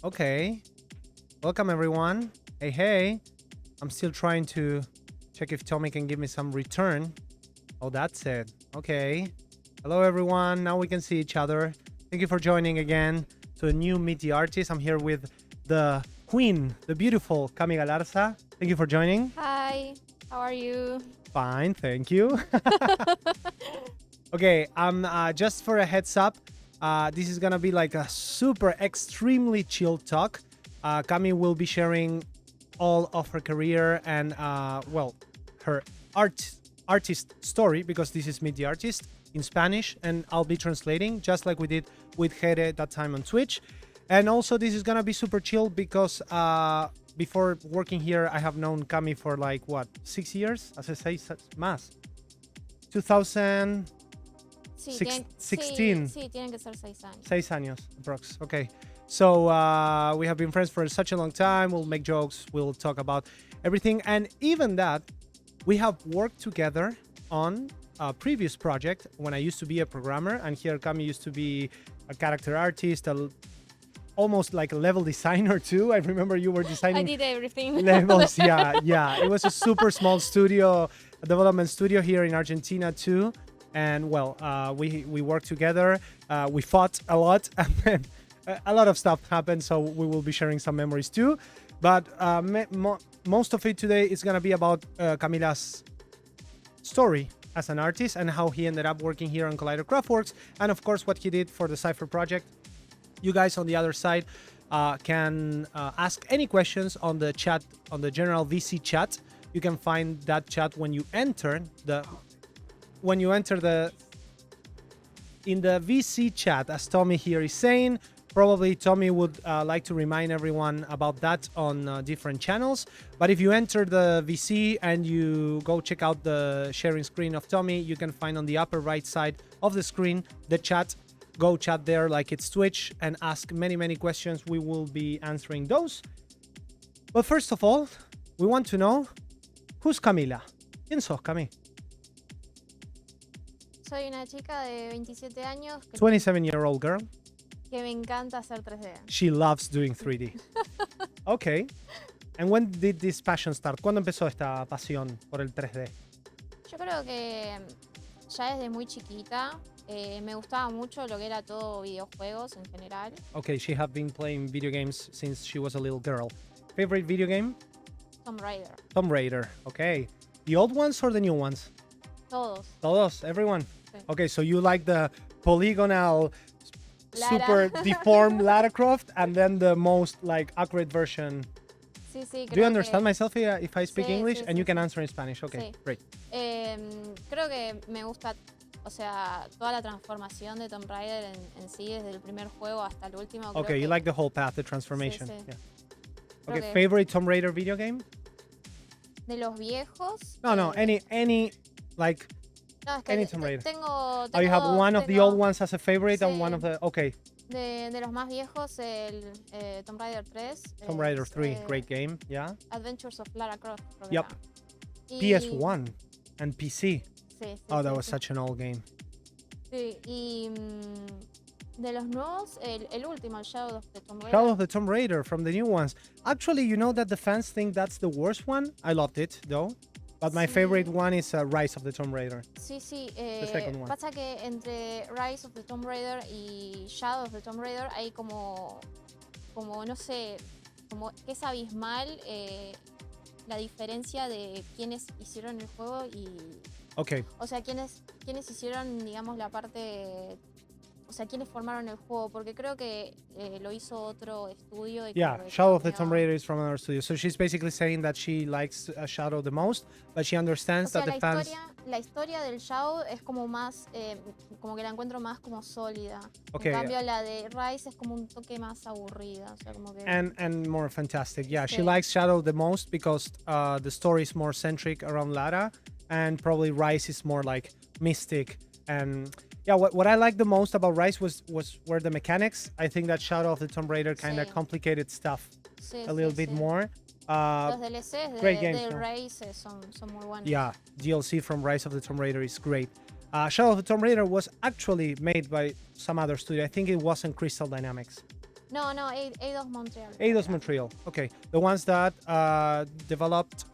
Okay. Welcome, everyone. Hey, hey. I'm still trying to check if Tommy can give me some return. Oh, that's it. Okay. Hello, everyone. Now we can see each other. Thank you for joining again to a new Meet the Artist. I'm here with the queen, the beautiful Camila Galarza. Thank you for joining. Hi, how are you? Fine, thank you. Okay, just for a heads up, this is gonna be like a super extremely chill talk. Cami will be sharing all of her career and well, her artist story, because this is Meet the Artist in Spanish, and I'll be translating just like we did with Jere that time on Twitch. And also this is gonna be super chill because before working here, I have known Cami for like what, 6 years? Hace seis más. 2016. Sí, tienen que ser 6 años. 6 años, approx. Okay. So we have been friends for such a long time. We'll make jokes. We'll talk about everything. And even that, we have worked together on a previous project when I used to be a programmer. And here Cami used to be a character artist, almost like a level designer too. I remember you were designing. I did everything. Levels, yeah. It was a super small studio, a development studio here in Argentina too. And well, we worked together. We fought a lot, and then a lot of stuff happened. So we will be sharing some memories too. But most of it today is gonna be about Camila's story as an artist and how he ended up working here on Collider Craftworks, and of course what he did for the Cipher project. You guys on the other side can ask any questions on the chat, on the general VC chat. You can find that chat when you enter in the VC chat, as Tommy here is saying. Probably Tommy would like to remind everyone about that on different channels. But if you enter the VC and you go check out the sharing screen of Tommy, you can find on the upper right side of the screen the chat. Go chat there like it's Twitch and ask many questions. We will be answering those. But first of all, we want to know, who's Camila? ¿Quién sos, Cami? Soy una chica de 27 años 27-year-old girl. que me encanta hacer 3D. She loves doing 3D. Okay. And when did this passion start? ¿Cuándo empezó esta pasión por el 3D? Yo creo que ya desde muy chiquita me gustaba mucho lo que era todo videojuegos en general. Okay, she have been playing video games since she was a little girl. Favorite video game? Tomb Raider. Tomb Raider. Okay. The old ones or the new ones? Todos. Todos, everyone. Sí. Okay, so you like the polygonal, Lara. super deformed Lara Croft, and then the most like accurate version. Sí, Do you understand myself if I speak Sí, English? sí, And sí. you can answer in Spanish. Okay, Sí. great. Creo que me gusta, o sea, toda la transformación de Tomb Raider en sí, desde el primer juego hasta el último. Okay, creo you que like the whole path, the transformation. Sí, sí. Yeah. creo Okay, que favorite Tomb Raider video game? de los viejos. No, any like. No, es que any Tomb Raider. tengo, Oh, you have one of the old ones as a favorite and Sí. one of the. Okay, De los más viejos, el Tomb Raider 3. Tomb Raider 3, great game. Yeah. Adventures of Lara Croft. creo que Yep. era. Y- PS1 and PC. Sí, Oh, that sí, was sí. such an old game. Sí, y de los nuevos, el último, el Shadow of the Tomb Raider. Shadow of the Tomb Raider from the new ones. Actually, you know that the fans think that's the worst one. I loved it though. But my Sí. favorite one is Rise of the Tomb Raider. Sí, second one. pasa que entre Rise of the Tomb Raider y Shadow of the Tomb Raider hay como no sé, como que es abismal la diferencia de quienes hicieron el juego y, Okay. o sea, quienes hicieron, digamos, la parte, o sea, quienes formaron el juego, porque creo que lo hizo otro estudio. Y Yeah, como que Shadow of the cambió. Tomb Raider is from another studio. So she's basically saying that she likes Shadow the most, but she O understands sea, that the fans. la historia del Shadow es como más, como que la encuentro más como sólida. Okay, En cambio, la de Rise es como un toque más aburrida. O sea, como que... And more fantastic. Yeah, she Sí. likes Shadow the most because the story is more centric around Lara, and probably Rise is more like mystic. And yeah, what I like the most about Rise was were the mechanics. I think that Shadow of the Tomb Raider kind of Sí. complicated stuff Sí, a little sí, bit sí. more. Los DLCs great games, del no? Rise son muy buenos. Yeah, DLC from Rise of the Tomb Raider is great. Shadow of the Tomb Raider was actually made by some other studio. I think it wasn't Crystal Dynamics. No, Eidos Montreal. Eidos Montreal. Okay, the ones that developed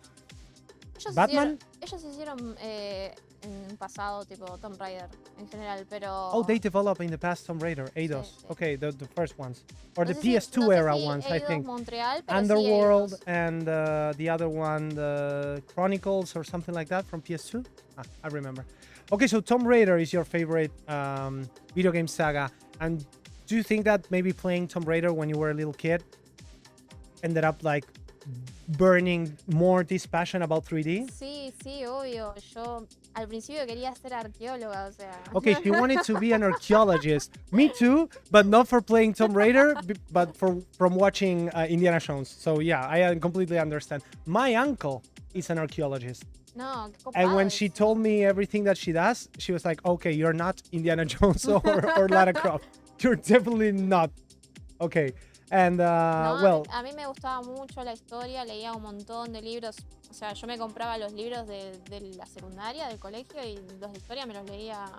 Ellos Batman. hicieron en pasado tipo Tomb Raider en general, pero... Oh, they developed in the past Tomb Raider. Eidos. Sí, sí. Okay, the first ones, or No the sé si- PS2 no sé era si ones, I Eidos think. Montreal, pero sí Underworld Eidos. and the other one, the Chronicles or something like that from PS2. I remember. Okay, so Tomb Raider is your favorite video game saga, and do you think that maybe playing Tomb Raider when you were a little kid ended up like burning more this passion about 3D? Sí, obvio. Yo al principio quería ser arqueóloga, o sea... Okay, she wanted to be an archaeologist. Me too, but not for playing Tomb Raider, but from watching Indiana Jones. So yeah, I completely understand. My uncle is an archaeologist. No, qué copado And when she eso. told me everything that she does, she was like, okay, you're not Indiana Jones or Lara Croft. You're definitely not. Okay. And, No, well, a mí me gustaba mucho la historia, leía un montón de libros. O sea, yo me compraba los libros de la secundaria, del colegio, y los de historia me los leía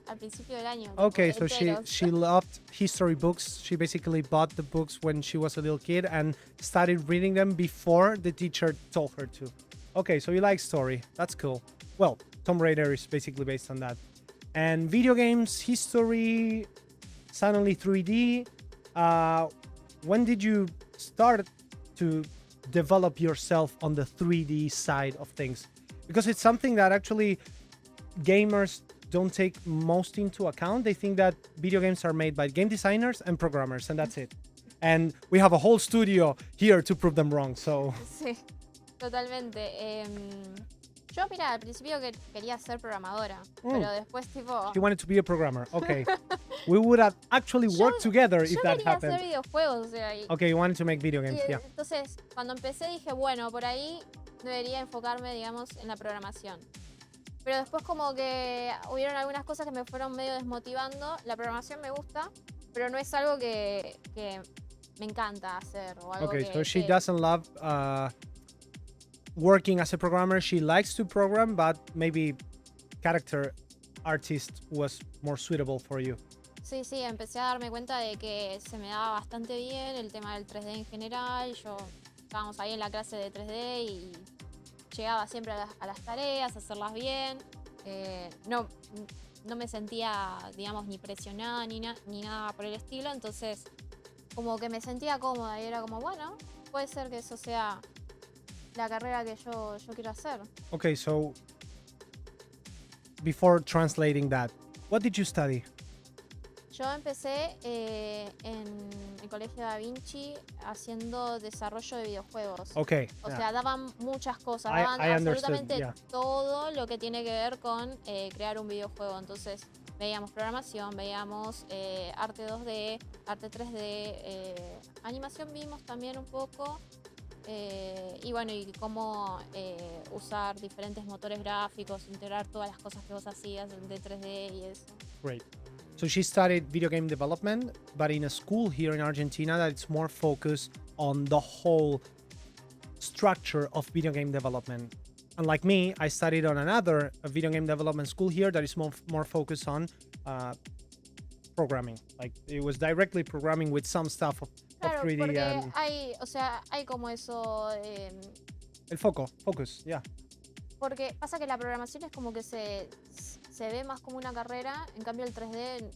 al principio del año. okay, tipo, so enteros. she loved history books. She basically bought the books when she was a little kid and started reading them before the teacher told her to. Okay, so you like story. That's cool. Well, Tomb Raider is basically based on that. And video games, history, suddenly 3D. When did you start to develop yourself on the 3D side of things? Because it's something that actually gamers don't take most into account. They think that video games are made by game designers and programmers, and that's it. And we have a whole studio here to prove them wrong. So Sí, totalmente. Yo, mira, al principio quería ser programadora, pero después tipo... you wanted to be a programmer. Okay. We would have actually worked together if Yo that quería happened. hacer videojuegos, o sea, Okay, you wanted to make video games, yeah. entonces cuando empecé dije, bueno, por ahí debería enfocarme, digamos, en la programación. Pero después como que hubieron algunas cosas que me fueron medio desmotivando. La programación me gusta, pero no es algo que me encanta hacer o algo Okay, que... so she que- doesn't love working as a programmer. She likes to program, but maybe character artist was more suitable for you. Sí, empecé a darme cuenta de que se me daba bastante bien el tema del 3D en general. Estábamos ahí en la clase de 3D y llegaba siempre a las tareas, a hacerlas bien. No me sentía, digamos, ni presionada ni nada por el estilo. Entonces, como que me sentía cómoda y era como, bueno, puede ser que eso sea la carrera que yo quiero hacer. Okay, so before translating that, what did you study? Yo empecé en el Colegio Da Vinci haciendo desarrollo de videojuegos. Okay. O yeah. sea, daban muchas cosas, I daban understood, absolutamente yeah. todo lo que tiene que ver con crear un videojuego. Entonces, veíamos programación, veíamos arte 2D, arte 3D, animación vimos también un poco. Y bueno, y cómo usar diferentes motores gráficos, integrar todas las cosas que vos hacías de 3D y eso. Great. So she studied video game development, but in a school here in Argentina that's more focused on the whole structure of video game development. Unlike me, I studied on another video game development school here that is more focused on programming. Like it was directly programming with some stuff of Claro, 3D porque and hay como eso... el focus, yeah. Porque pasa que la programación es como que se ve más como una carrera, en cambio el 3D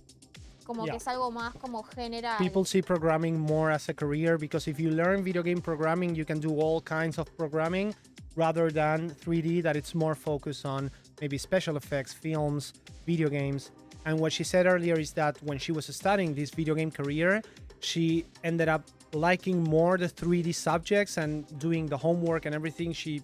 como Yeah. que es algo más como general. People see programming more as a career because if you learn video game programming, you can do all kinds of programming rather than 3D that it's more focused on maybe special effects, films, video games. And what she said earlier is that when she was studying this video game career, she ended up liking more the 3D subjects and doing the homework and everything. She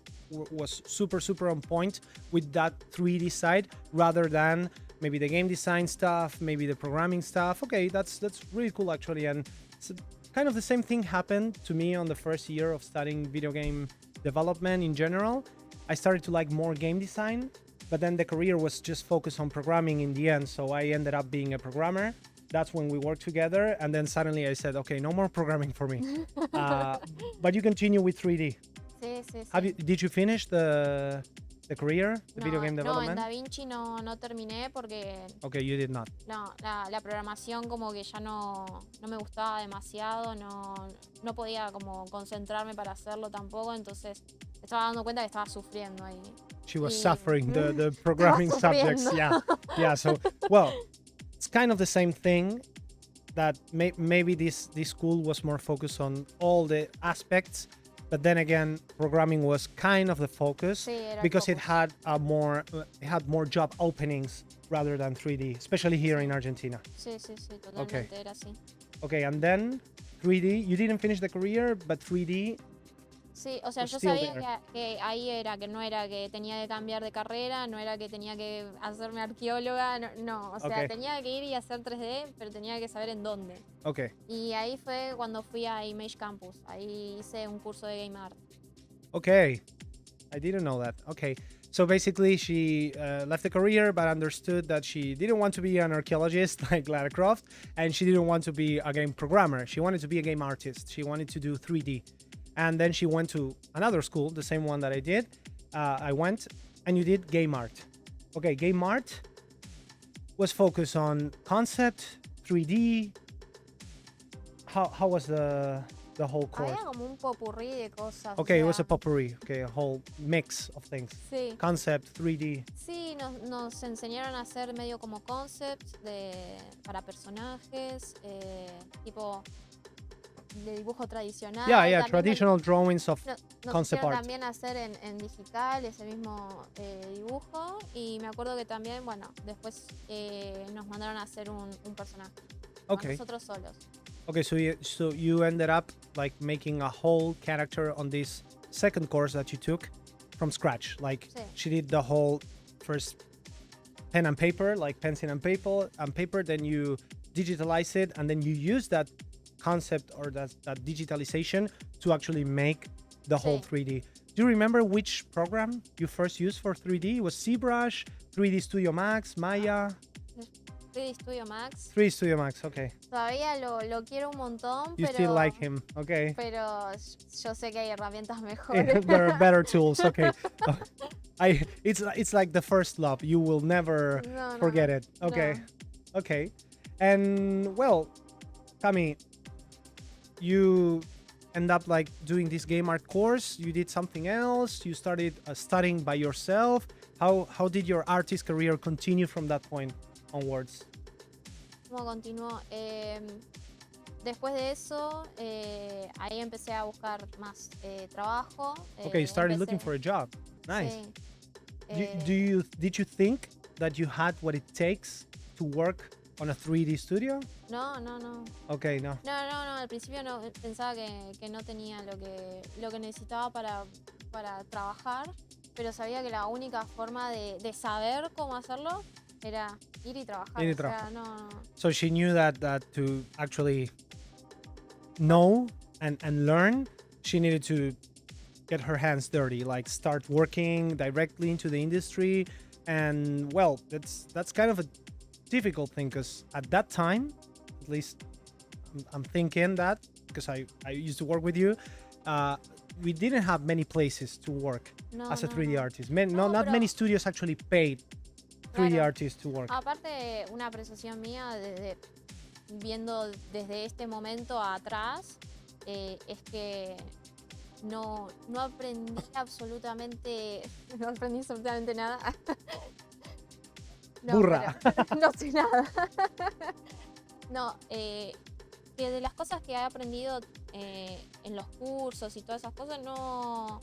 was super on point with that 3D side rather than maybe the game design stuff, maybe the programming stuff. Okay, that's really cool actually. And it's kind of the same thing happened to me on the first year of studying video game development in general. I started to like more game design, but then the career was just focused on programming in the end. So I ended up being a programmer. That's when we worked together. And then suddenly I said, okay, no more programming for me. But you continue with 3D. Sí. Did you finish the the career, the video game No, en development? DaVinci no terminé porque Okay, you did not. no, la programación como que ya no me gustaba demasiado, no podía como concentrarme para hacerlo tampoco, entonces me estaba dando cuenta que estaba sufriendo ahí. She was Y- suffering the programming subjects. sufriendo. Yeah, yeah. So, well, it's kind of the same thing. That maybe this school was more focused on all the aspects, but then again, programming was kind of the focus Sí, era el because it focus. had more job openings rather than 3D, especially here in Argentina. Sí, totalmente era así. Okay, and then 3D. You didn't finish the career, but 3D. Sí, o sea, Was yo still sabía there. que ahí era, que no era que tenía que cambiar de carrera, no era que tenía que hacerme arqueóloga, no, o sea, Ok. tenía que ir y hacer 3D, pero tenía que saber en dónde. Okay. Y ahí fue cuando fui a Image Campus, ahí hice un curso de Game Art. Okay, I didn't know that. Okay, so basically she left the career but understood that she didn't want to be an archaeologist like Lara Croft, and she didn't want to be a game programmer. She wanted to be a game artist. She wanted to do 3D. And then she went to another school, the same one that I did. I went, and you did game art. Okay, game art was focused on concept, 3D. How was the whole course? Había como un popurrí de cosas. Okay, it o was a sea, potpourri. Okay, a whole mix of things. Sí, Concept, 3D. sí, nos enseñaron a hacer medio como concepts para personajes, tipo de dibujo tradicional. Yeah, yeah, También traditional drawings of nos concept hicieron art. también hacer en digital ese mismo dibujo, y me acuerdo que también, bueno, después nos mandaron a hacer un personaje. Okay. Nosotros solos. Okay, so you ended up like making a whole character on this second course that you took from scratch. Like Sí. she did the whole first pen and paper, like pencil and paper, then you digitalize it, and then you use that concept or that digitalization to actually make the whole Sí. 3D. Do you remember which program you first used for 3D? It was ZBrush, 3D Studio Max, Maya, 3D Studio Max. 3D Studio Max. Okay, Todavía lo quiero un montón, you pero, still like him. Okay. pero yo sé que hay herramientas mejores. There are better tools. Okay. It's like the first love. You will never No, forget it. Okay. No. Okay. And well, Cami, you end up like doing this game art course. You did something else. You started studying by yourself. How did your artist career continue from that point onwards? ¿Cómo continuó? Después de eso, ahí empecé a buscar más trabajo. Okay, you started empecé- looking for a job. Nice. Sí. Did you think that you had what it takes to work on a 3D studio? No. Okay, no. No, al principio no, pensaba que no tenía lo que necesitaba para trabajar, pero sabía que la única forma de saber cómo hacerlo era ir y trabajar. Ir y o sea, trabajar. no. So she knew that to actually know and learn, she needed to get her hands dirty, like start working directly into the industry. And well, that's kind of a difficult thing, because at that time, at least I'm thinking that, because I used to work with you, we didn't have many places to work No, as a no, 3D no. artist. No, Not pero- many studios actually paid 3D Claro. artists to work. Aparte, una apreciación mía viendo desde este momento atrás, es que no aprendí absolutamente, no aprendí absolutamente nada. No, Burra. pero no sé nada. No, que de las cosas que he aprendido en los cursos y todas esas cosas, no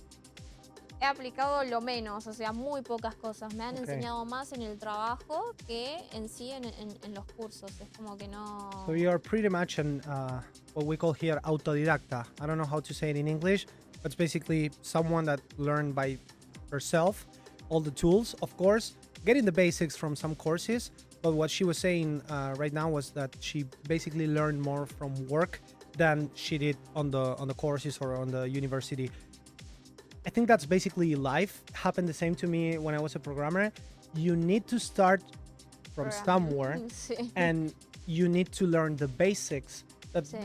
he aplicado lo menos, o sea, muy pocas cosas. Me han Ok. enseñado más en el trabajo que en sí en los cursos. Es como que no... So you are pretty much an what we call here autodidacta. I don't know how to say it in English, but it's basically someone that learned by herself all the tools, of course, getting the basics from some courses. But what she was saying right now was that she basically learned more from work than she did on the courses or on the university. I think that's basically life. Happened the same to me when I was a programmer. You need to start from somewhere, Sí. and you need to learn the basics. That Sí.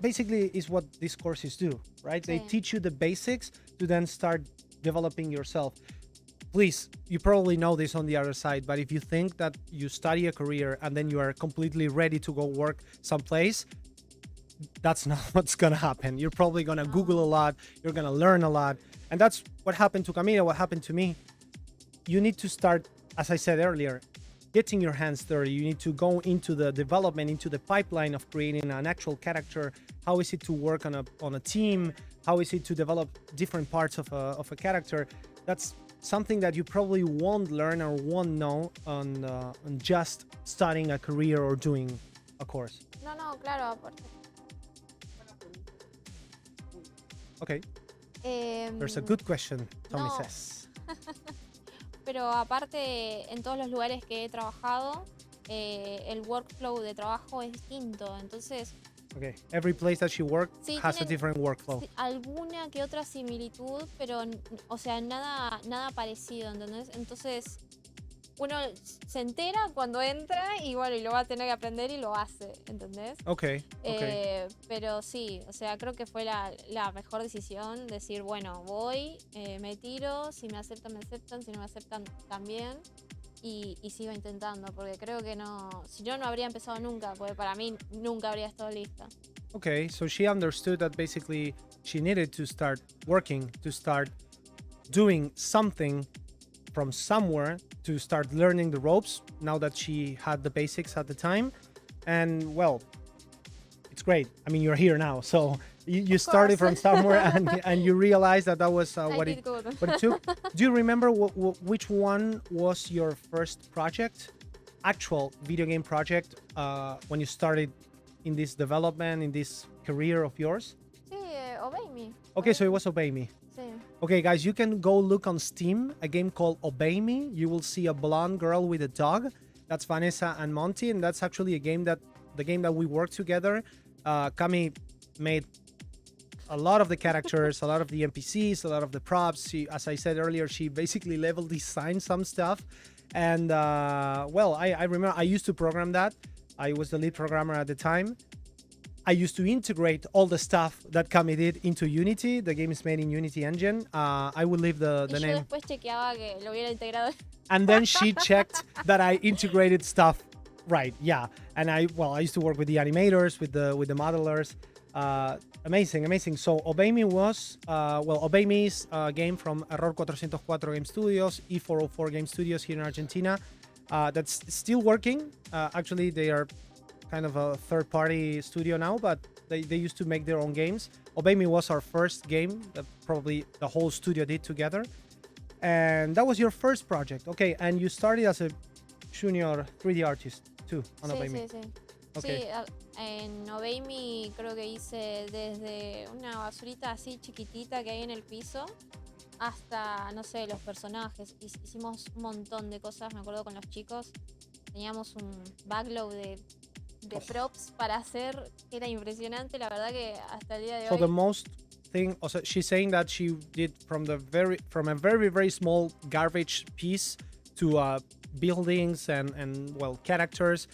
basically is what these courses do, right? They Sí. teach you the basics to then start developing yourself. please, you probably know this on the other side, but if you think that you study a career and then you are completely ready to go work someplace, that's not what's gonna happen. You're probably gonna Google a lot, you're gonna learn a lot. And that's what happened to Camila, what happened to me. You need to start, as I said earlier, getting your hands dirty. You need to go into the development, into the pipeline of creating an actual character. How is it to work on a team? How is it to develop different parts of a character? That's something that you probably won't learn or won't know on just studying a career or doing a course. No, claro, aparte. Okay. There's a good question, Tommy no. says. Pero aparte, en todos los lugares que he trabajado, el workflow de trabajo es distinto. Entonces, okay. Every place that she worked sí, has a different workflow. Alguna que otra similitud, pero, o sea, nada parecido, ¿entendés? Entonces, uno se entera cuando entra y bueno, y lo va a tener que aprender y lo hace, ¿entendés? Okay. Pero sí, o sea, creo que fue la mejor decisión, decir, bueno, voy, me tiro, si me aceptan, si no me aceptan, también, y sigo intentando, porque creo que no, si no habría empezado nunca, porque para mí nunca habría estado lista. Okay, so she understood that basically she needed to start working, to start doing something from somewhere, to start learning the ropes now that she had the basics at the time. And well, it's great. I mean, you're here now, so you started from somewhere and you realized that was what it took. Do you remember which one was your first project, actual video game project, when you started in this development, in this career of yours? Sí, Obey Me. Okay, so it was Obey Me. Sí. Okay, guys, you can go look on Steam, a game called Obey Me. You will see a blonde girl with a dog. That's Vanessa and Monty, and that's actually the game that we worked together. Cami made a lot of the characters, a lot of the NPCs, a lot of the props. She, as I said earlier, she basically level designed some stuff. And well, I remember I used to program that. I was the lead programmer at the time. I used to integrate all the stuff that Cami did into Unity. The game is made in Unity Engine. I will leave the Y yo name. después chequeaba que lo hubiera integrado. And then she checked that I integrated stuff right. Yeah. And I used to work with the animators, with the modelers. Amazing. So Obey Me was, Obey Me is a game from Error 404 Game Studios, E404 Game Studios here in Argentina. That's still working. Actually, they are kind of a third-party studio now, but they used to make their own games. Obey Me was our first game that probably the whole studio did together. And that was your first project. Okay, and you started as a junior 3D artist too on Obey Me. Sí. Okay. Sí, en Obey Me creo que hice desde una basurita así chiquitita que hay en el piso hasta, no sé, los personajes. Hicimos un montón de cosas, me acuerdo con los chicos. Teníamos un backlog de props para hacer, que era impresionante, la verdad que hasta el día de So hoy. the most thing, also, she's saying that she did from a very small garbage piece to buildings and well, characters.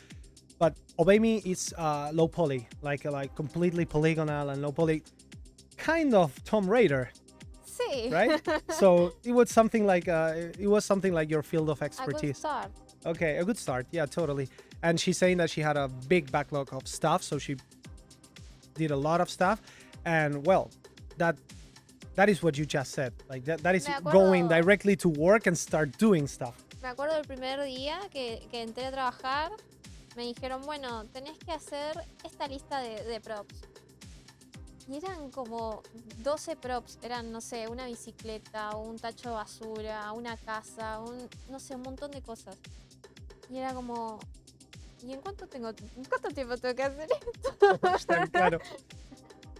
But Obey Me is low poly, like completely polygonal and low poly, kind of Tomb Raider. Sí. Right? So it was something like your field of expertise. A good start. Okay, a good start. Yeah, totally. And she's saying that she had a big backlog of stuff, so she did a lot of stuff. And well, that is what you just said. Like that is going directly to work and start doing stuff. Me acuerdo del primer día que entré a trabajar, me dijeron, bueno, tenés que hacer esta lista de props. Y eran como 12 props, eran, no sé, una bicicleta, un tacho de basura, una casa, no sé, un montón de cosas. Y era como, ¿y en cuánto tiempo tengo que hacer esto? Está claro.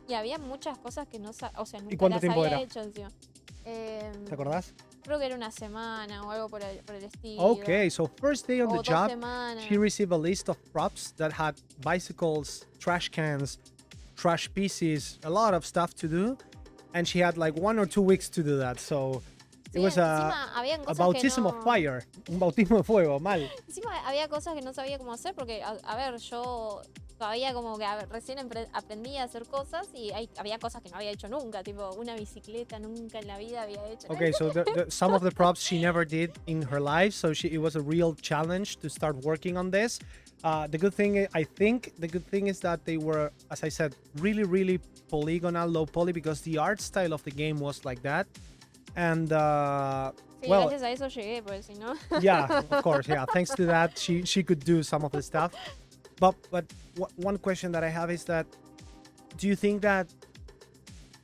Y había muchas cosas que no, o sea, nunca ¿Y cuánto las tiempo había era? hecho encima. ¿Te acordás? Creo que era una semana o algo por el estilo. Okay, so first day on the job, semanas. she received a list of props that had bicycles, trash cans, trash pieces, a lot of stuff to do, and she had like 1 or 2 weeks to do that. So it was a bautismo of fire, un bautismo de fuego, mal. Encima había cosas que no sabía cómo hacer porque, a ver, yo todavía como que recién aprendí a hacer cosas y había cosas que no había hecho nunca, tipo una bicicleta nunca en la vida había hecho. Okay, so some of the props she never did in her life, so it was a real challenge to start working on this. The good thing, I think, the good thing is that they were, as I said, really, really polygonal, low poly, because the art style of the game was like that. And Sí, well, gracias a eso llegué, pues si no. yeah, of course, yeah. Thanks to that, she could do some of the stuff. But one question that I have is that, do you think that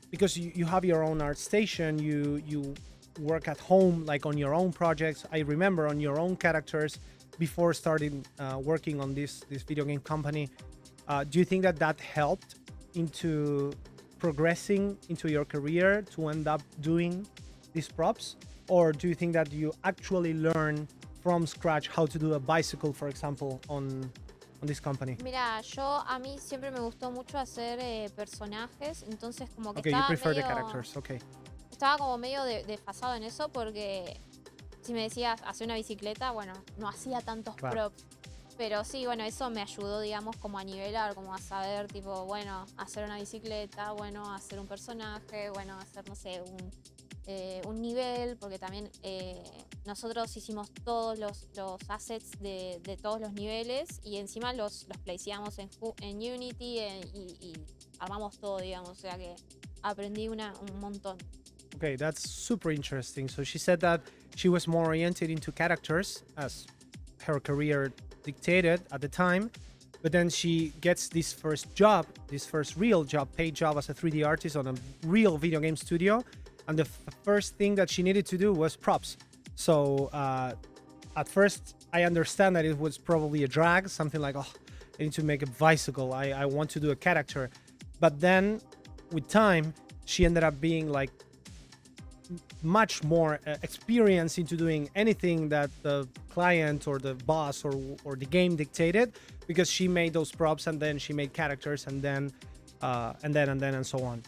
because you have your own art station, you work at home, like on your own projects? I remember on your own characters before starting working on this video game company. Do you think that helped into progressing into your career to end up doing these props? Or do you think that you actually learn from scratch how to do a bicycle, for example, on this company? Mira, a mí siempre me gustó mucho hacer personajes, entonces como que Okay, you estaba prefer the medio, characters, okay. estaba como medio desfasado en eso porque si me decías hacer una bicicleta, bueno, no hacía tantos Claro. props. Pero sí, bueno, eso me ayudó, digamos, como a nivelar, como a saber, tipo, bueno, hacer una bicicleta, bueno, hacer un personaje, bueno, hacer, no sé, un nivel, porque también nosotros hicimos todos los assets de todos los niveles y encima los placeamos en Unity y armamos todo, digamos, o sea que aprendí un montón. Okay, that's super interesting. So she said that she was more oriented into characters as her career dictated at the time, but then she gets this first real job, paid job as a 3D artist on a real video game studio, and the first thing that she needed to do was props. So at first I understand that it was probably a drag, something like, oh, I need to make a bicycle, I want to do a character. But then with time she ended up being like much more experience into doing anything that the client or the boss or the game dictated, because she made those props and then she made characters and then and so on.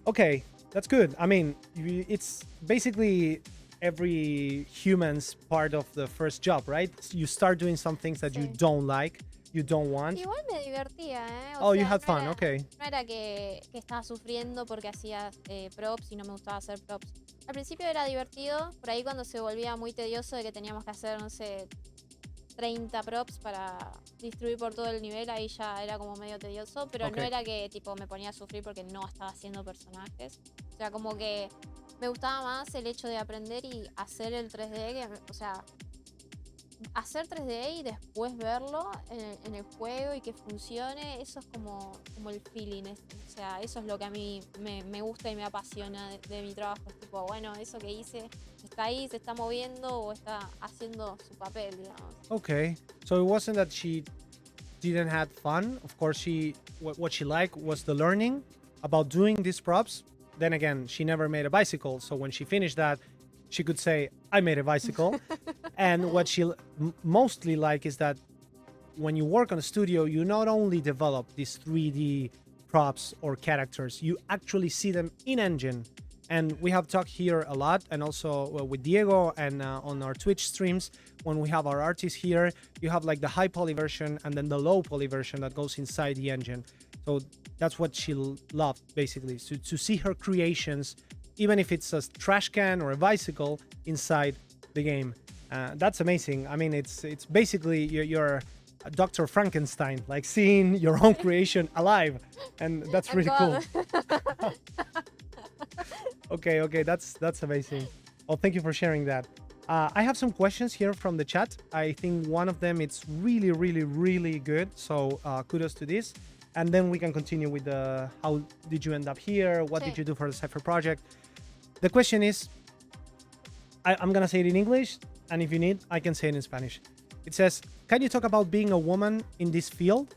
Okay, that's good. I mean, it's basically every human's part of the first job, right? You start doing some things that you don't like, you don't want. Igual me divertía, ¿eh? Oh, you had fun, okay. No era que estaba sufriendo porque hacía props y no me gustaba hacer props. Al principio era divertido, por ahí cuando se volvía muy tedioso de que teníamos que hacer, no sé, 30 props para distribuir por todo el nivel, ahí ya era como medio tedioso, pero no era que tipo me ponía a sufrir porque no estaba haciendo personajes. O sea, como que me gustaba más el hecho de aprender y hacer el 3D, o sea, hacer 3D y después verlo en el juego y que funcione, eso es como el feeling. O sea, eso es lo que a mí me gusta y me apasiona de mi trabajo. Es tipo, bueno, eso que hice está ahí, se está moviendo o está haciendo su papel, digamos. Okay, so it wasn't that she didn't have fun. Of course, what she liked was the learning about doing these props. Then again, she never made a bicycle, so when she finished that, she could say, I made a bicycle. And what she mostly like is that when you work on a studio, you not only develop these 3D props or characters, you actually see them in engine. And we have talked here a lot, and also with Diego and on our Twitch streams, when we have our artists here, you have like the high poly version and then the low poly version that goes inside the engine. So that's what she loved, basically, to see her creations, even if it's a trash can or a bicycle, inside the game. That's amazing. I mean, it's basically you're Dr. Frankenstein, like seeing your own creation alive, and that's really cool. Okay, that's amazing. Well, thank you for sharing that. I have some questions here from the chat. I think one of them it's really, really, really good. So kudos to this. And then we can continue with the how did you end up here? What did you do for the Cipher project? The question is, I'm gonna say it in English, and if you need, I can say it in Spanish. It says, can you talk about being a woman in this field?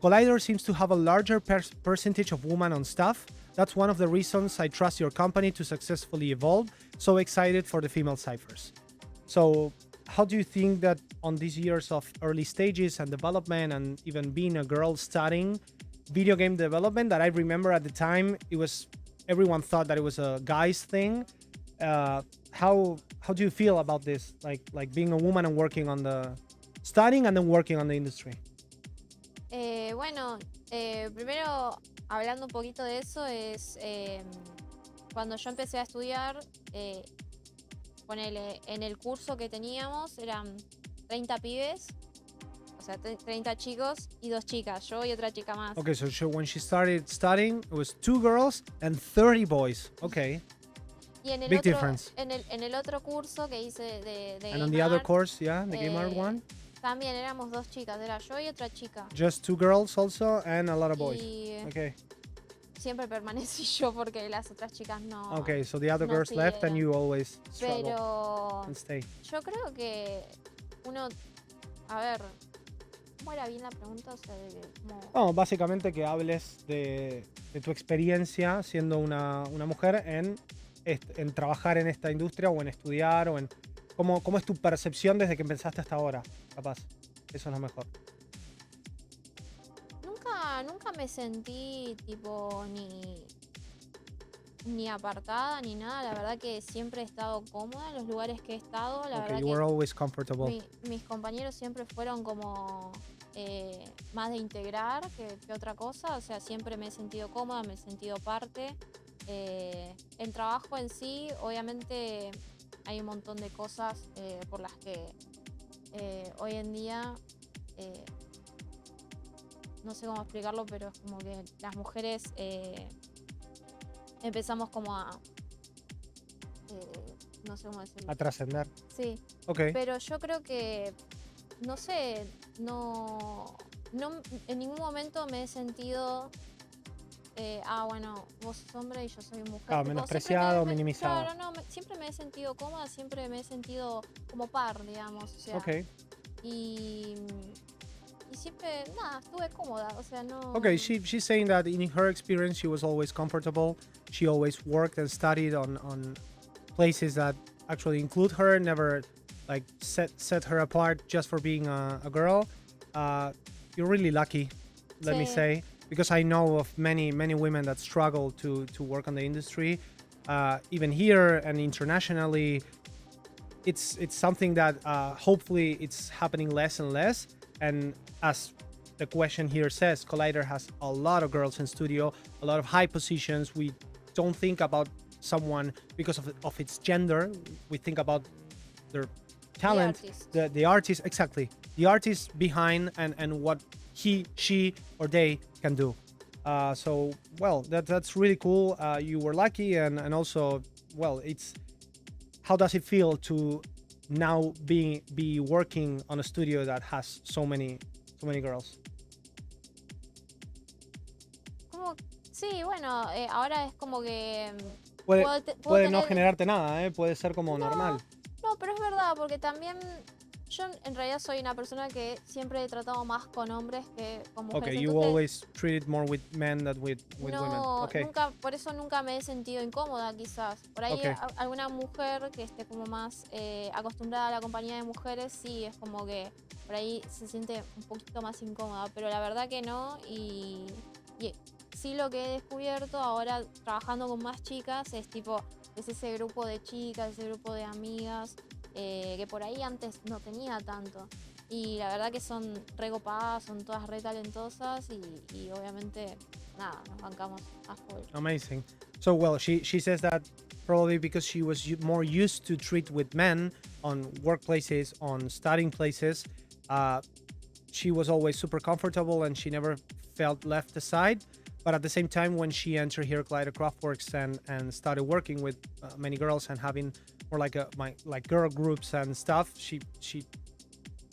Collider seems to have a larger percentage of women on staff. That's one of the reasons I trust your company to successfully evolve. So excited for the female ciphers. So how do you think that on these years of early stages and development, and even being a girl studying video game development, that I remember at the time, everyone thought that it was a guy's thing. How do you feel about this? Like being a woman and working on the studying and then working on the industry? Bueno, primero hablando un poquito de eso es cuando yo empecé a estudiar, ponele, en el curso que teníamos eran 30 pibes, o sea, 30 chicos y 2 chicas, yo y otra chica más. Okay, so when she started studying, it was 2 girls and 30 boys. Okay. Y en el Big otro, difference. en el otro curso que hice de And on Game the other Art, course, yeah, the game art one, también éramos 2 chicas, era yo y otra chica. just 2 girls also and a lot of boys. Y Okay. siempre permanecí yo porque las otras chicas no. Okay, so the other no girls left and siguieron. you always struggle Pero and stay. yo creo que uno, a ver, ¿cómo era bien la pregunta? O sea, No, básicamente que hables de tu experiencia siendo una mujer en trabajar en esta industria o en estudiar o en cómo es tu percepción desde que empezaste hasta ahora, capaz. Eso es lo mejor. nunca me sentí tipo ni apartada ni nada. La verdad que siempre he estado cómoda en los lugares que he estado. La Okay, verdad you were always comfortable. que mis compañeros siempre fueron como más de integrar que otra cosa. O sea, siempre me he sentido cómoda, me he sentido parte. El trabajo en sí, obviamente hay un montón de cosas por las que hoy en día, no sé cómo explicarlo, pero es como que las mujeres empezamos como a, no sé cómo decirlo. A trascender. Sí, Okay. pero yo creo que, no sé, no en ningún momento me he sentido, bueno, vos sos hombre y yo soy mujer. Claro, Tipo, menospreciado, minimizado. Claro, no, siempre me he sentido cómoda, siempre me he sentido como par, digamos. O sea, Okay. y siempre, nada, estuve cómoda, o sea, no. Okay, she's saying that in her experience she was always comfortable. She always worked and studied on places that actually include her, never like set her apart just for being a girl. You're really lucky, let me Sí. say, because I know of many women that struggle to work on the industry, even here and internationally. It's something that hopefully it's happening less and less. And as the question here says, Collider has a lot of girls in studio, a lot of high positions. We don't think about someone because of its gender. We think about their talent, the artist, exactly, the artist behind and what he, she, or they can do. So, well, that's really cool. You were lucky, and also, well, it's how does it feel to now be working on a studio that has so many girls? Como, sí, bueno, ahora es como que Puede puedo no tener- generarte nada, puede ser como normal. No, pero es verdad, porque también yo en realidad soy una persona que siempre he tratado más con hombres que con mujeres. Okay, you entonces, always treated more with men than with women. no, Okay. por eso nunca me he sentido incómoda, quizás. Por ahí Okay. alguna mujer que esté como más acostumbrada a la compañía de mujeres, sí, es como que por ahí se siente un poquito más incómoda, pero la verdad que no. Y sí, lo que he descubierto ahora trabajando con más chicas es ese grupo de chicas, ese grupo de amigas que por ahí antes no tenía tanto. Y la verdad que son re copadas, son todas re talentosas y obviamente, nada, nos bancamos a full. Amazing. So, well, she says that probably because she was more used to treat with men on workplaces, on studying places, she was always super comfortable and she never felt left aside. But at the same time, when she entered here, Collider Craftworks, and started working with many girls and having more like girl groups and stuff, she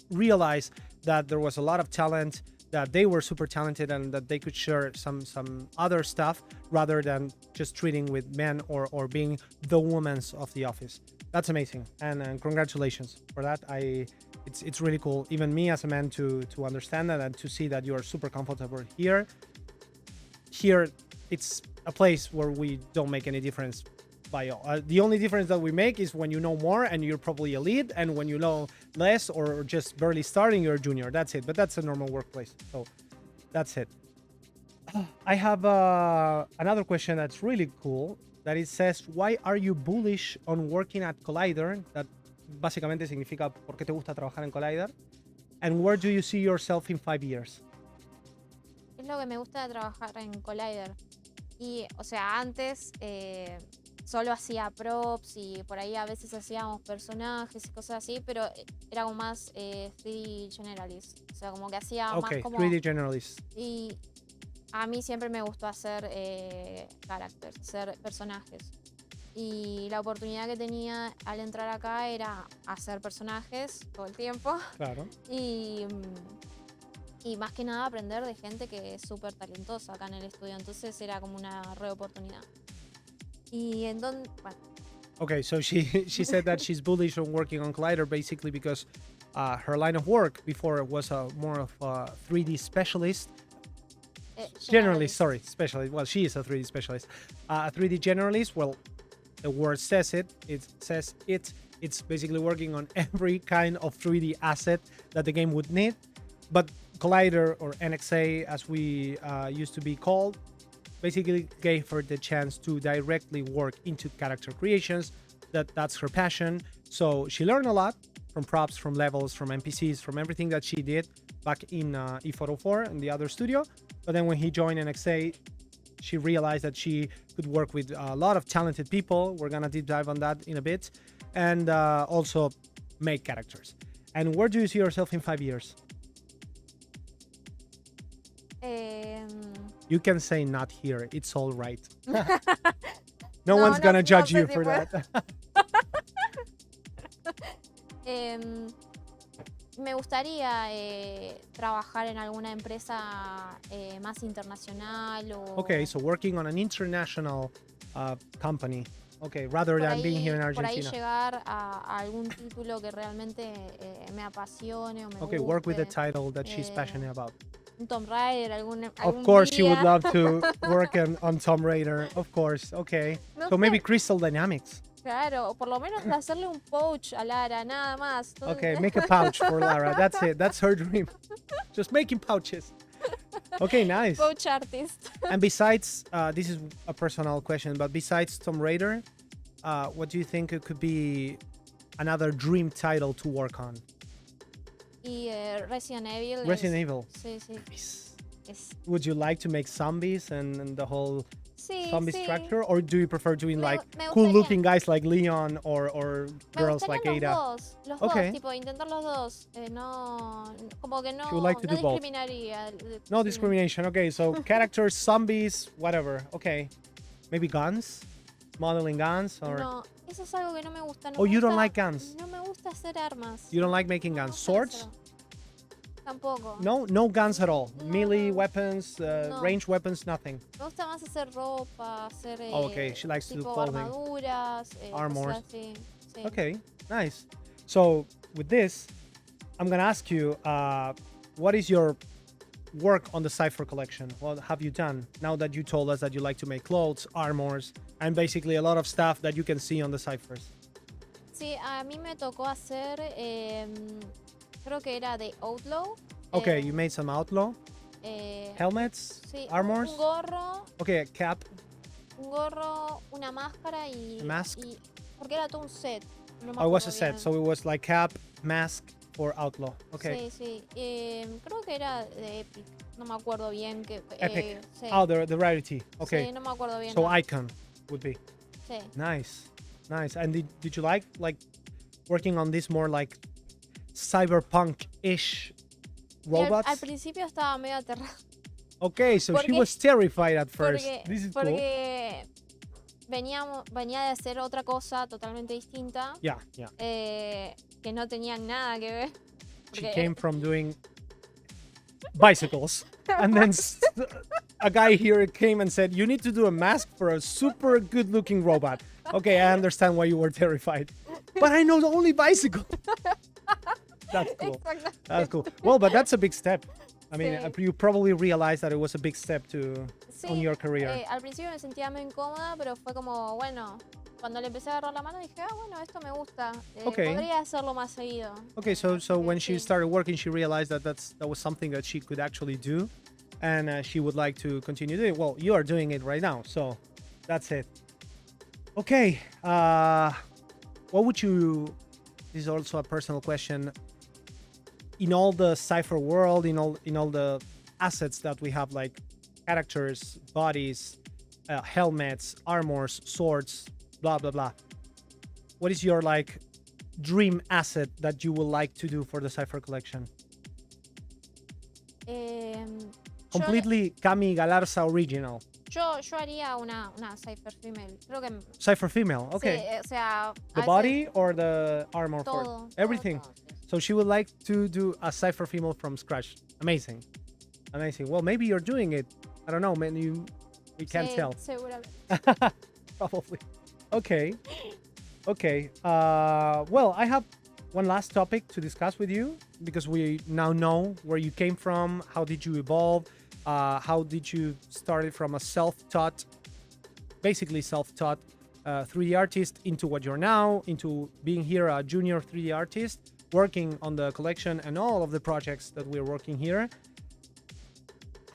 realized that there was a lot of talent, that they were super talented, and that they could share some other stuff rather than just treating with men or being the women of the office. That's amazing, and congratulations for that. It's really cool, even me as a man, to understand that and to see that you are super comfortable here. Here, it's a place where we don't make any difference by all. The only difference that we make is when you know more and you're probably a lead, and when you know less or just barely starting, you're a junior. That's it. But that's a normal workplace. So that's it. I have another question that's really cool. That it says, why are you bullish on working at Collider? That básicamente significa por qué te gusta trabajar en Collider. And where do you see yourself in 5 years? lo que me gusta de trabajar en Collider. Y, o sea, antes solo hacía props y por ahí a veces hacíamos personajes y cosas así, pero era como más 3D generalist. O sea, como que hacía más Okay, como... 3D generalist. Y a mí siempre me gustó hacer characters, hacer personajes. Y la oportunidad que tenía al entrar acá era hacer personajes todo el tiempo. Claro. Y más que nada aprender de gente que es súper talentosa acá en el estudio. Entonces era como una re oportunidad. Y en donde... Bueno, Okay, so she said that she's bullish on working on Collider basically because her line of work before was more of a 3D specialist. Generalist, sorry, specialist. Well, she is a 3D specialist. A 3D generalist, well, the word says it. It says it. It's basically working on every kind of 3D asset that the game would need. But Collider, or NXA as we used to be called, basically gave her the chance to directly work into character creations. That's her passion. So she learned a lot from props, from levels, from NPCs, from everything that she did back in E404 in the other studio. But then when he joined NXA, she realized that she could work with a lot of talented people. We're gonna deep dive on that in a bit. And also make characters. And where do you see yourself in 5 years? You can say not here. It's all right. No one's gonna judge you for that. Me gustaría trabajar en alguna empresa más internacional o... Okay, so working on an international company. Okay, rather than being here in Por ahí Argentina. llegar a algún título que realmente me apasione o me Okay, guste. work with a title that she's passionate about. Un Tomb Raider, algún Of course, día. she would love to work on Tomb Raider. Of course, okay. No So sé. maybe Crystal Dynamics. Claro, o por lo menos hacerle un pouch a Lara, nada más. Okay, make a pouch for Lara. That's it. That's her dream. Just making pouches. Okay, nice. Pouch artist. And besides, this is a personal question, but besides Tomb Raider, what do you think it could be another dream title to work on? Y Resident Evil. Resident Evil. Sí, sí. Nice. Es, Would you like to make zombies and the whole sí, zombie sí. structure, or do you prefer doing like me cool-looking guys like Leon or Me girls gustarían like los Ada? dos, Okay. tipo intentar los dos. No, como que no, She would like to no do both. discriminaría. No Sí. discrimination. Okay, so characters, zombies, whatever. Okay, maybe guns, modeling guns, or No, eso es algo que no me gusta. No oh, me you don't gusta- like guns. No me gusta hacer armas. You don't like making No, guns. no sé Swords? hacerlo. Tampoco. No guns at all. No, Melee no. weapons, No. ranged weapons, nothing. Me gusta más hacer ropa, hacer Oh, okay, she likes to do tipo clothing. armaduras, Armors. cosas así. Sí. Okay, nice. So with this, I'm gonna ask you, what is your work on the Cipher collection? What have you done now that you told us that you like to make clothes, armors, and basically a lot of stuff that you can see on the Ciphers? Sí, a mí me tocó hacer, creo que era de Outlaw. Okay, you made some outlaw helmets, sí, armors. un gorro, Okay, a cap. una máscara y... A mask? y- porque era todo un set. No me Oh, it was acuerdo a set, bien. so it was like cap, mask for outlaw. Okay. Sí, sí. Creo que era de Epic. No me acuerdo bien. Epic. Sí. Oh, the rarity. Okay. Sí, no me acuerdo bien. So no. icon would be. Sí. Nice, nice. And did you like working on this more like cyberpunk-ish Y al robots? principio estaba medio aterrada. Okay, so she Porque- was terrified at first. Porque, This is cool. porque venía de hacer otra cosa totalmente distinta. Yeah. Que no tenía nada que ver. She Porque- came from doing bicycles, and then a guy here came and said, "You need to do a mask for a super good-looking robot." Okay, I understand why you were terrified, but I know only bicycle. That's cool. Exactamente. That's cool. Well, but that's a big step. I mean, Sí. you probably realized that it was a big step Sí, on your career. al principio me sentía muy incómoda, pero fue como, bueno, cuando le empecé a agarrar la mano dije, bueno, esto me gusta. Okay. Podría hacerlo más seguido. Okay, so when she sí. started working, she realized that that was something that she could actually do, and she would like to continue doing. Well, you are doing it right now, so that's it. Okay, what would you? This is also a personal question. In all the Cipher world, in all the assets that we have, like characters, bodies, helmets, armors, swords, blah blah blah. What is your like dream asset that you would like to do for the Cipher collection? Completely Cami Galarza original. Yo haría una Cipher female. Creo que Cipher female, okay. sí, o sea, The body or the armor for todo, everything. todo, sí. So she would like to do a Cipher female from scratch. Amazing. Amazing. Well, maybe you're doing it. I don't know, man. We can't Sí, tell. seguramente. Probably. Okay. Okay. Well, I have one last topic to discuss with you because we now know where you came from. How did you evolve? How did you started from a basically self-taught 3D artist into what you're now, into being here a junior 3D artist, working on the collection and all of the projects that we're working here.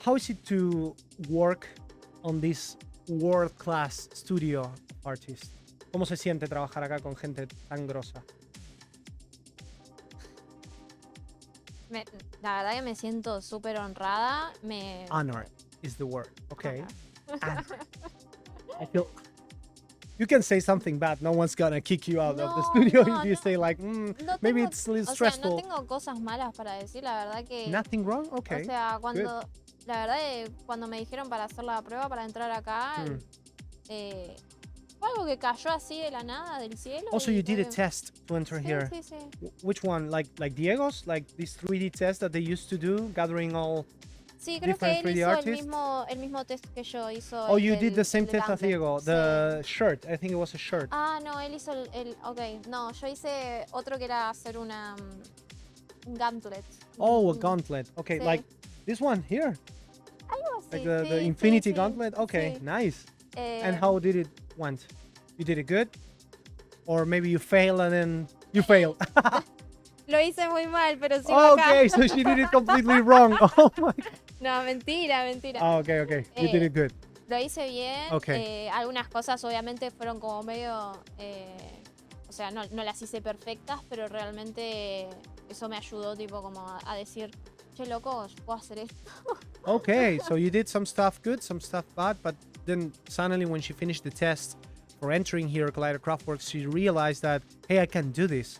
How is it to work on this world-class studio artist? ¿Cómo se siente trabajar acá con gente tan grosa? La verdad que me siento súper honrada. Honor is the word. Okay. Honor. Honor. I feel you can say something bad. No one's gonna kick you out of the No, studio no, if you no. say like, maybe tengo- it's a little o sea, stressful. no tengo cosas malas para decir, la verdad que... Nothing wrong? Okay. O sea, la verdad que cuando me dijeron para hacer la prueba, para entrar acá, fue algo que cayó así de la nada, del cielo. Also, y you did a fue- test to enter Sí, here. sí, sí. Which one? Like Diego's? Like this 3D test that they used to do, gathering all. Sí, creo que Different él 3D hizo artists? el mismo test que yo. Hizo Oh, el you did del- the same el del test as gauntlet. Diego. Sí. The shirt. I think it was a shirt. Ah, no, él hizo ok, no, yo hice otro que era hacer un gauntlet. Oh, a Un- gauntlet. Okay, Sí. like this one here. Algo así, Like the sí, Infinity sí, Gauntlet. Okay, sí. nice. Eh, And how did it went? You did it good? Or maybe you fail and then you fail. Lo hice muy mal, pero sí acá. Okay, so she did it completely wrong. Oh my God. No, mentira. Oh, okay. You did it good. Lo hice bien. Ok. Algunas cosas obviamente fueron como medio... o sea, no las hice perfectas, pero realmente eso me ayudó tipo como a decir, che, loco, yo puedo hacer esto. Okay, so you did some stuff good, some stuff bad, but then suddenly when she finished the test for entering here, Collider Craftworks, she realized that, hey, I can do this.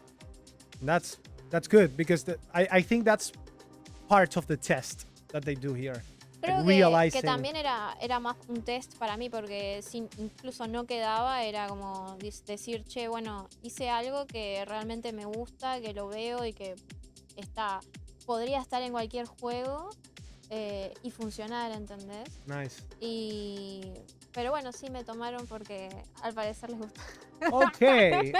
And that's good because I think that's part of the test that they do here. Creo Like que realizing. también era más un test para mí porque si incluso no quedaba, era como decir, che, bueno, hice algo que realmente me gusta, que lo veo y que podría estar en cualquier juego y funcionar, ¿entendés? Nice. Pero bueno, sí me tomaron porque al parecer les gusta.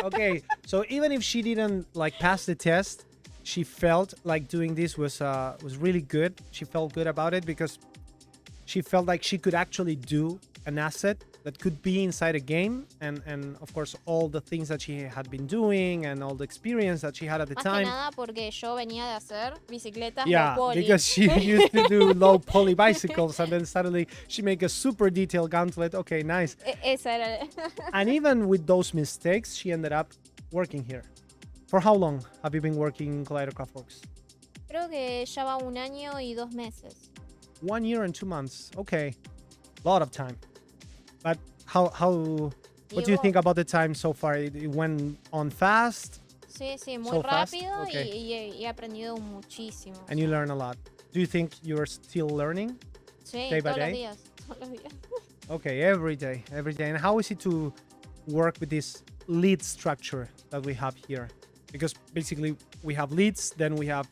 Okay. So even if she didn't like pass the test, she felt like doing this was really good. She felt good about it because she felt like she could actually do an asset that could be inside a game, and of course all the things that she had been doing and all the experience that she had at the Más time. que nada porque yo venía de hacer bicicletas Yeah, de poli. because she used to do low poly bicycles, and then suddenly she make a super detailed gauntlet. Okay, nice. Esa era. And even with those mistakes, she ended up working here. For how long have you been working in Collider Craftworks? Creo que ya va 1 año y 2 meses. 1 year and 2 months. Okay, a lot of time. But what do you think about the time so far? It went on fast, Sí, muy So fast? rápido Okay. y he aprendido muchísimo. and you learn a lot. Do you think you're still learning? Sí, day by todos los day? días. Todos los días. Okay, every day. And how is it to work with this lead structure that we have here? Because basically we have leads, then we have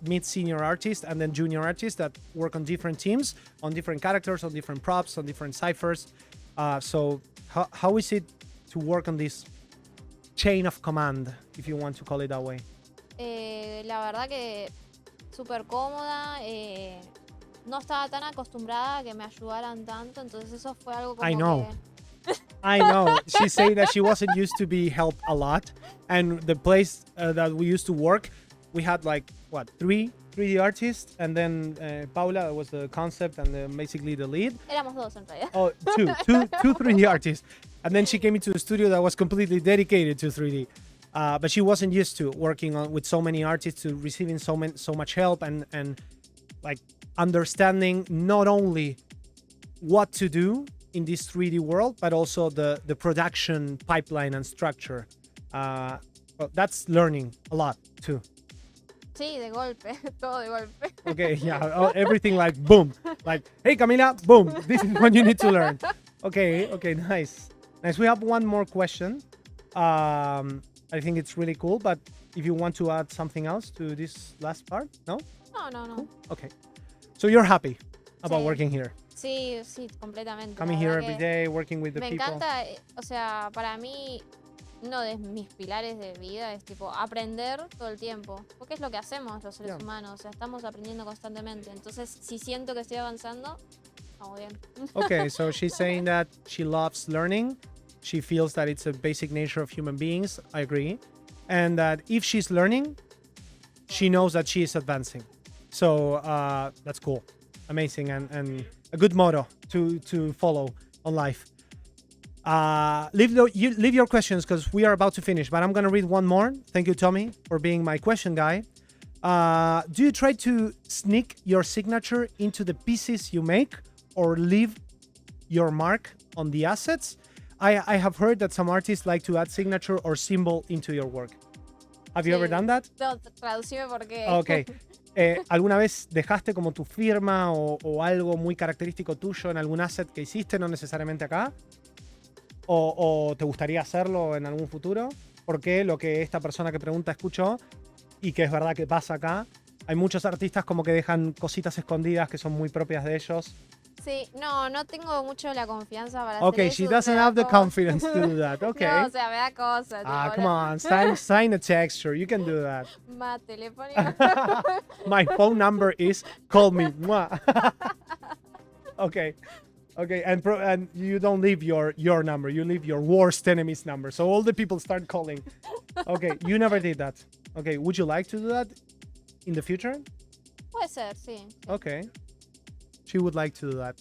mid-senior artists, and then junior artists that work on different teams, on different characters, on different props, on different ciphers. So how is it to work on this chain of command, if you want to call it that way? La verdad que súper cómoda. No estaba tan acostumbrada a que me ayudaran tanto, entonces eso fue algo como I know. que... I know. She's saying that she wasn't used to be helped a lot. And the place that we used to work, we had like, what, 3D artists? And then Paula was the concept and basically the lead. Éramos dos en realidad. Oh, two 3D artists. And then she came into a studio that was completely dedicated to 3D. But she wasn't used to working with so many artists, to receiving so much help and like understanding not only what to do in this 3D world, but also the production pipeline and structure. Well, that's learning a lot too. Sí, de golpe, todo de golpe. Okay, yeah, everything like boom, like hey Camila, boom. This is what you need to learn. Okay, nice. We have one more question. I think it's really cool, but if you want to add something else to this last part, no? No. Cool. Okay. So you're happy about Sí. working here, Sí, completamente. coming La here verdad every que day, working with the me people. encanta, o sea, para mí uno de mis pilares de vida es tipo aprender todo el tiempo, porque es lo que hacemos los seres Yeah. humanos, o sea, estamos aprendiendo constantemente. Entonces, si siento que estoy avanzando, está muy bien. Okay, so she's saying that she loves learning. She feels that it's a basic nature of human beings. I agree. And that if she's learning, she knows that she is advancing. So that's cool. Amazing and a good motto to follow on life. Leave your questions because we are about to finish, but I'm going to read one more. Thank you, Tommy, for being my question guy. Do you try to sneak your signature into the pieces you make or leave your mark on the assets? I have heard that some artists like to add signature or symbol into your work. Have you Sí. ever done that? No, traducime porque... Ok. ¿Alguna vez dejaste como tu firma o algo muy característico tuyo en algún asset que hiciste, no necesariamente acá? ¿O te gustaría hacerlo en algún futuro? Porque lo que esta persona que pregunta escuchó y que es verdad que pasa acá, hay muchos artistas como que dejan cositas escondidas que son muy propias de ellos. Sí, no tengo mucho la confianza para Okay, hacer she eso. doesn't me da have the cosa. confidence to do that. Okay. No, o sea, me da cosa. Ah, tipo, come on. Sign a texture. You can do that. Más teléfono. My phone number is call me. Mwah. Okay. And you don't leave your number. You leave your worst enemy's number. So all the people start calling. Okay, you never did that. Okay, would you like to do that in the future? Puede ser, sí. Okay. She would like to do that.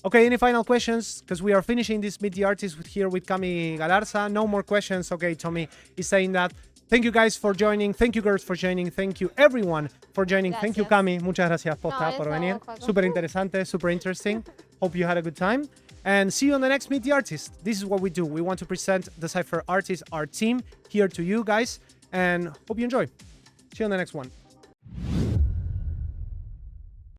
Okay, any final questions? Because we are finishing this Meet the Artist here with Camila Galarza. No more questions. Okay, Tommy is saying that. Thank you guys for joining. Thank you girls for joining. Thank you everyone for joining. Thank you, Gracias. Cami. Muchas gracias posta No, por eso, venir. Juaco. Super interesante, super interesting. Hope you had a good time. And see you on the next Meet the Artist. This is what we do. We want to present the Cipher artists, our team, here to you guys. And hope you enjoy. See you on the next one.